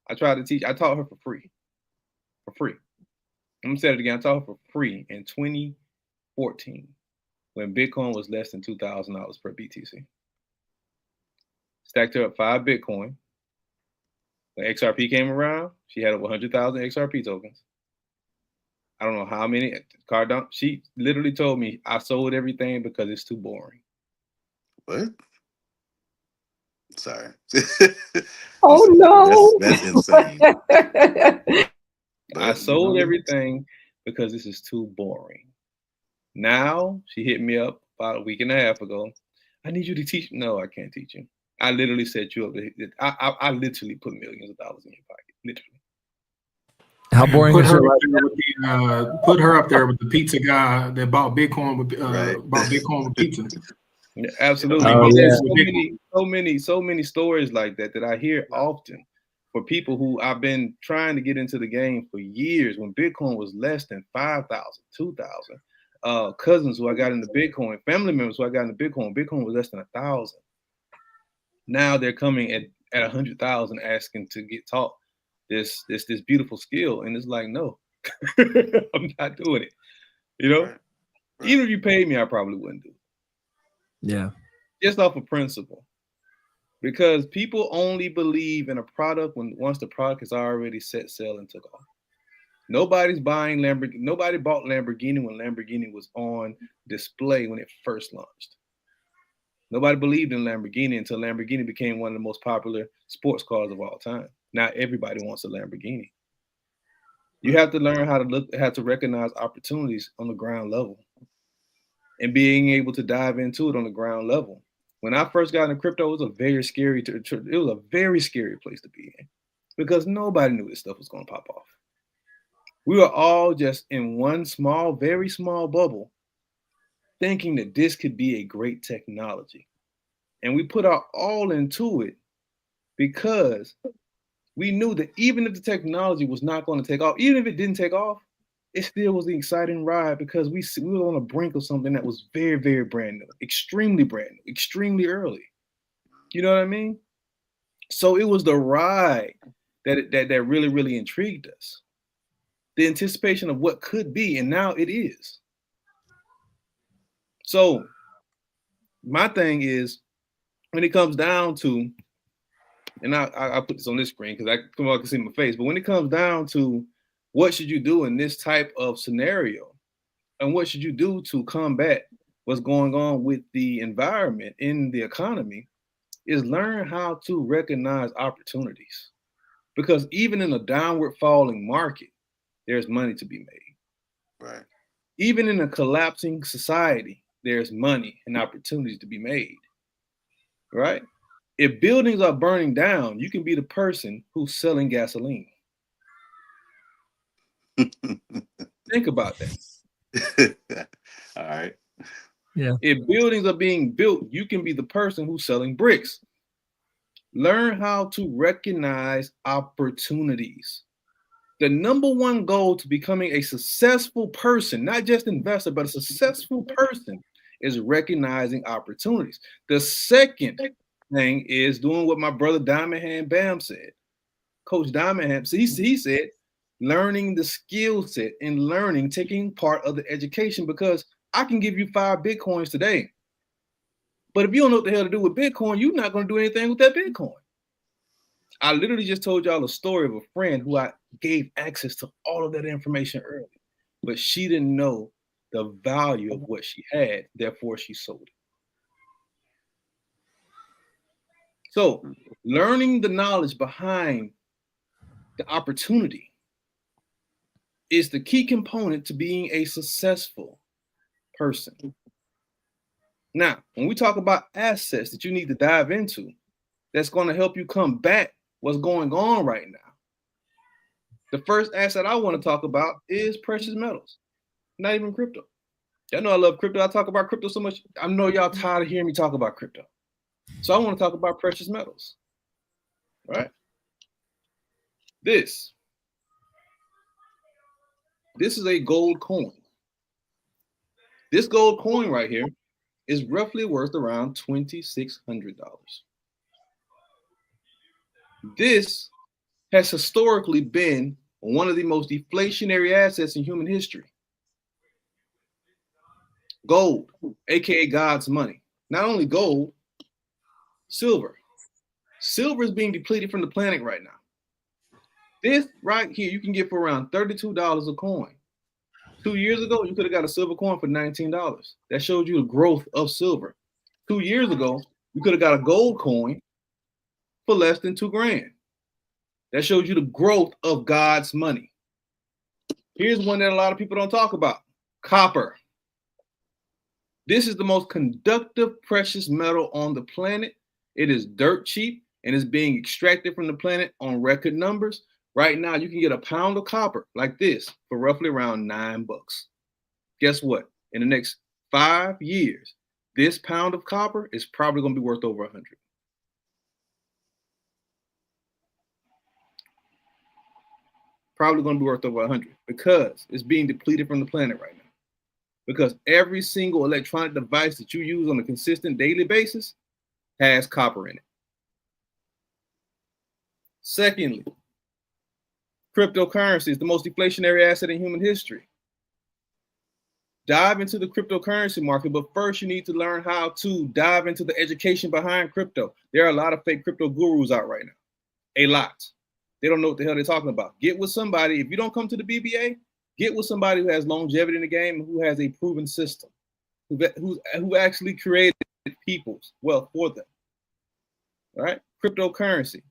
I tried to teach. I taught her for free. For free. I'm gonna say it again. I taught her for free in 2014 when Bitcoin was less than $2,000 per BTC. Stacked her up 5 Bitcoin. When XRP came around, she had over 100,000 XRP tokens. I don't know how many. Cardano. She literally told me, I sold everything because it's too boring. What? Sorry. Oh no, That's insane. I sold everything because this is too boring. Now she hit me up about a week and a half ago. I need you to teach. No, I can't teach you. I literally set you up. I literally put millions of dollars in your pocket. Literally. How boring Put is her, your up life? there with put her up there with the pizza guy that bought Bitcoin with bought Bitcoin with pizza. Yeah, absolutely. Oh, But there's yeah. so many stories like that I hear often for people who I've been trying to get into the game for years when Bitcoin was less than 5,000, 2,000. Cousins who I got into Bitcoin, family members who I got into Bitcoin was less than 1,000. Now they're coming at 100,000 asking to get taught this beautiful skill. And it's like, no, I'm not doing it. You know, Right. Even if you paid me, I probably wouldn't do it. Yeah. Just off of principle. Because people only believe in a product once the product is already set, sell, and took off. Nobody's buying Lamborghini. Nobody bought Lamborghini when Lamborghini was on display when it first launched. Nobody believed in Lamborghini until Lamborghini became one of the most popular sports cars of all time. Now everybody wants a Lamborghini. You have to learn how to recognize opportunities on the ground level and being able to dive into it on the ground level. When I first got into crypto, it was a very scary place to be in because nobody knew this stuff was going to pop off. We were all just in one very small bubble thinking that this could be a great technology. And we put our all into it because we knew that even if the technology was not going to take off, even if it didn't take off, it still was an exciting ride because we were on the brink of something that was very, very brand new, extremely early. You know what I mean? So it was the ride that really, really intrigued us. The anticipation of what could be, and now it is. So my thing is, when it comes down to, and I put this on this screen because I can see my face, but when it comes down to what should you do in this type of scenario, and what should you do to combat what's going on with the environment in the economy, is learn how to recognize opportunities. Because even in a downward falling market, there's money to be made. Right. Even in a collapsing society, there's money and opportunities to be made. Right? If buildings are burning down, you can be the person who's selling gasoline. Think about that. All right. Yeah. If buildings are being built, you can be the person who's selling bricks. Learn how to recognize opportunities. The number one goal to becoming a successful person, not just investor, but a successful person, is recognizing opportunities. The second thing is doing what my brother Diamond Hand Bam said. Coach Diamond Hand, he said, learning the skill set and taking part of the education, because I can give you 5 Bitcoins today. But if you don't know what the hell to do with Bitcoin, you're not going to do anything with that Bitcoin. I literally just told y'all a story of a friend who I gave access to all of that information early, but she didn't know the value of what she had, therefore she sold it. So learning the knowledge behind the opportunity is the key component to being a successful person. Now, when we talk about assets that you need to dive into, that's going to help you combat what's going on right now. The first asset I want to talk about is precious metals, not even crypto. Y'all know I love crypto. I talk about crypto so much. I know y'all tired of hearing me talk about crypto. So I want to talk about precious metals. right? This is a gold coin. This gold coin right here is roughly worth around $2,600. This has historically been one of the most deflationary assets in human history. Gold, aka God's money. Not only gold, silver. Silver is being depleted from the planet right now. This right here, you can get for around $32 a coin. 2 years ago, you could have got a silver coin for $19. That showed you the growth of silver. 2 years ago, you could have got a gold coin for less than $2,000. That shows you the growth of God's money. Here's one that a lot of people don't talk about: copper. This is the most conductive precious metal on the planet. It is dirt cheap and is being extracted from the planet on record numbers. Right now, you can get a pound of copper like this for roughly around $9. Guess what? In the next 5 years, this pound of copper is probably going to be worth over 100. Probably going to be worth over 100 because it's being depleted from the planet right now. Because every single electronic device that you use on a consistent daily basis has copper in it. Secondly, cryptocurrency is the most deflationary asset in human history. Dive into the cryptocurrency market, but first you need to learn how to dive into the education behind crypto. There are a lot of fake crypto gurus out right now. A lot. They don't know what the hell they're talking about. Get with somebody. If you don't come to the BBA, get with somebody who has longevity in the game and who has a proven system, who actually created people's wealth for them. All right? Cryptocurrency,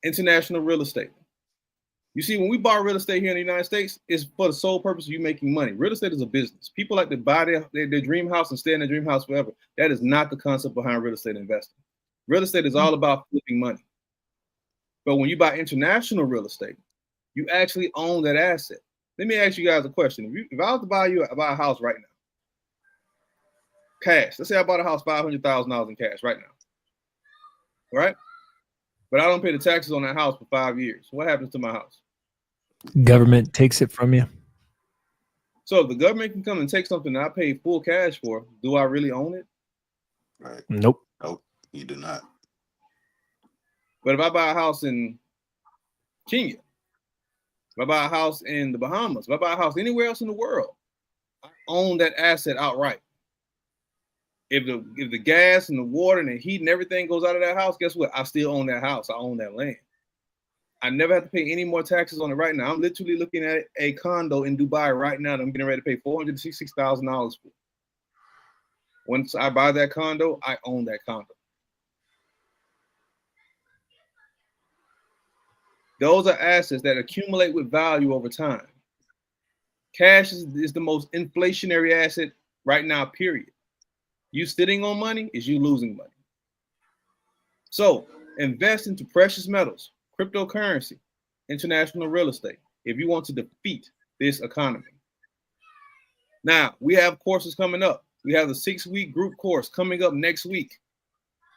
international real estate. You see, when we buy real estate here in the United States, it's for the sole purpose of you making money. Real estate is a business. People like to buy their dream house and stay in their dream house forever. That is not the concept behind real estate investing. Real estate is all about flipping money. But when you buy international real estate, you actually own that asset. Let me ask you guys a question. If I was to buy a house right now, cash, let's say I bought a house $500,000 in cash right now, right? But I don't pay the taxes on that house for 5 years. What happens to my house? Government takes it from you. So if the government can come and take something that I paid full cash for, do I really own it? Right. Nope. Nope, you do not. But if I buy a house in Kenya, if I buy a house in the Bahamas, if I buy a house anywhere else in the world, I own that asset outright. If the gas and the water and the heat and everything goes out of that house, guess what? I still own that house. I own that land. I never have to pay any more taxes on it right now. I'm literally looking at a condo in Dubai right now that I'm getting ready to pay $466,000 for. Once I buy that condo, I own that condo. Those are assets that accumulate with value over time. Cash is the most inflationary asset right now, period. You sitting on money is you losing money. So invest into precious metals, cryptocurrency, international real estate, if you want to defeat this economy. Now, we have courses coming up. We have the 6-week group course coming up next week.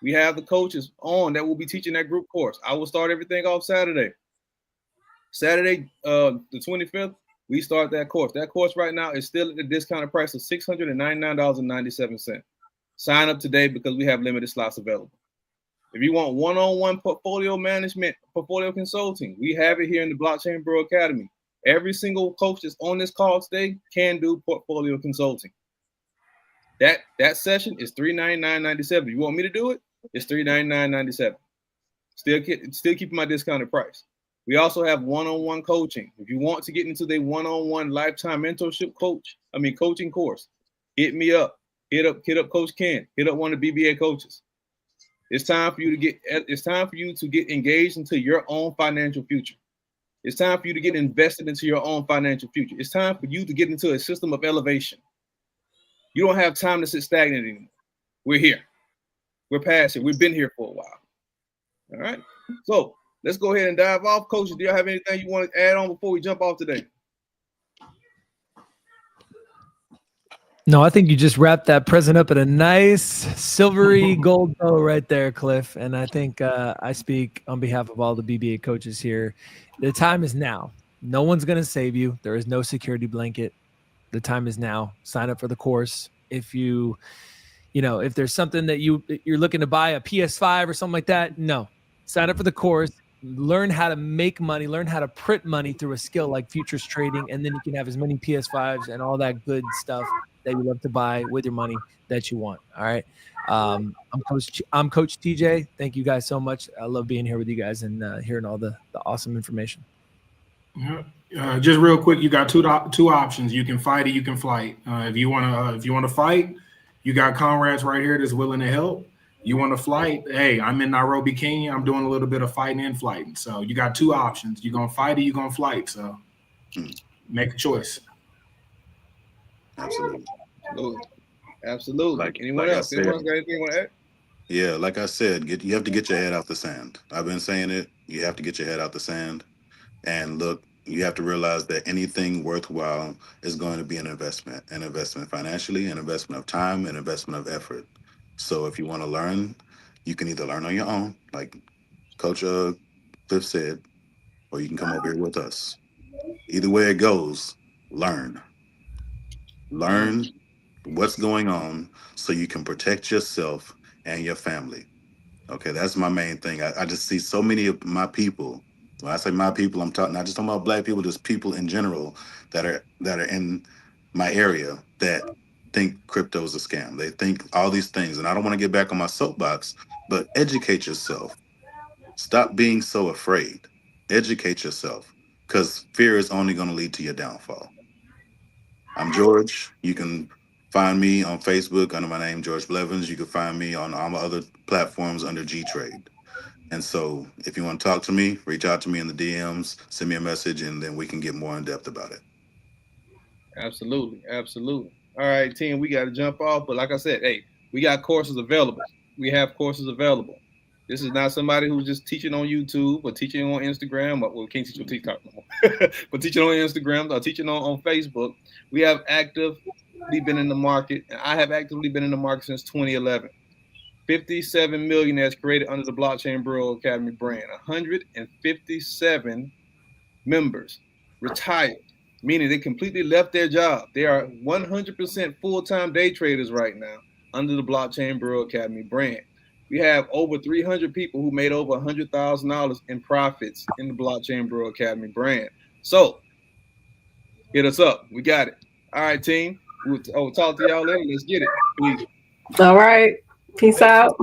We have the coaches on that will be teaching that group course. I will start everything off Saturday. Saturday, the 25th, we start that course. That course right now is still at the discounted price of $699.97. Sign up today because we have limited slots available. If you want one-on-one portfolio management, portfolio consulting, we have it here in the Blockchain Bro Academy. Every single coach that's on this call today can do portfolio consulting. That session is $399.97. If you want me to do it, it's $399.97. Still keeping my discounted price. We also have one-on-one coaching. If you want to get into the one-on-one lifetime mentorship coaching course, hit me up. Hit up Coach Ken. Hit up one of the BBA coaches. It's time for you to get engaged into your own financial future. It's time for you to get invested into your own financial future. It's time for you to get into a system of elevation. You don't have time to sit stagnant anymore. We're here. We're past it. We've been here for a while. All right. So let's go ahead and dive off. Coaches, do you have anything you want to add on before we jump off today? No, I think you just wrapped that present up in a nice silvery gold bow right there, Cliff. And I think I speak on behalf of all the BBA coaches here. The time is now. No one's going to save you. There is no security blanket. The time is now. Sign up for the course. If if there's something that you're looking to buy, a PS5 or something like that, no. Sign up for the course. Learn how to make money, learn how to print money through a skill like futures trading, and then you can have as many PS5s and all that good stuff that you love to buy with your money that you want. All right. I'm Coach TJ. Thank you guys so much. I love being here with you guys and hearing all the awesome information. Yeah. Just real quick, you got two options. You can fight or you can flight. If you want to fight, you got comrades right here that's willing to help. You want to flight? Hey, I'm in Nairobi, Kenya. I'm doing a little bit of fighting and flighting. So you got two options. You're going to fight or you're going to flight. So make a choice. Absolutely. Like, Anyone like else? I said, Anyone got anything you want to add? yeah, like I said, you have to get your head out the sand. I've been saying it. You have to get your head out the sand. And look, you have to realize that anything worthwhile is going to be an investment financially, an investment of time, an investment of effort. So if you want to learn, you can either learn on your own, like Coach Cliff said, or you can come over here with us. Either way it goes, learn. Learn what's going on so you can protect yourself and your family. Okay, that's my main thing. I just see so many of my people. When I say my people, I'm talking not just talking about black people, just people in general that are in my area that think crypto is a scam. They think all these things, and I don't want to get back on my soapbox, but educate yourself. Stop being so afraid. Educate yourself, because fear is only going to lead to your downfall. I'm George. You can find me on Facebook under my name, George Blevins. You can find me on all my other platforms under G-Trade. And so if you want to talk to me, reach out to me in the DMs, send me a message, and then we can get more in depth about it. Absolutely. All right, team, we got to jump off. But like I said, hey, we got courses available. We have courses available. This is not somebody who's just teaching on YouTube or teaching on Instagram. Well, we can't teach on TikTok no more. But teaching on Instagram or teaching on Facebook. We have actively been in the market. And I have actively been in the market since 2011. 57 millionaires created under the Blockchain Bureau Academy brand. 157 members retired, meaning they completely left their job. They are 100% full-time day traders right now under the Blockchain Bureau Academy brand. We have over 300 people who made over $100,000 in profits in the Blockchain Bureau Academy brand. So hit us up. We got it. All right, team. We'll talk to y'all later. Let's get it. Peace. All right. Peace out.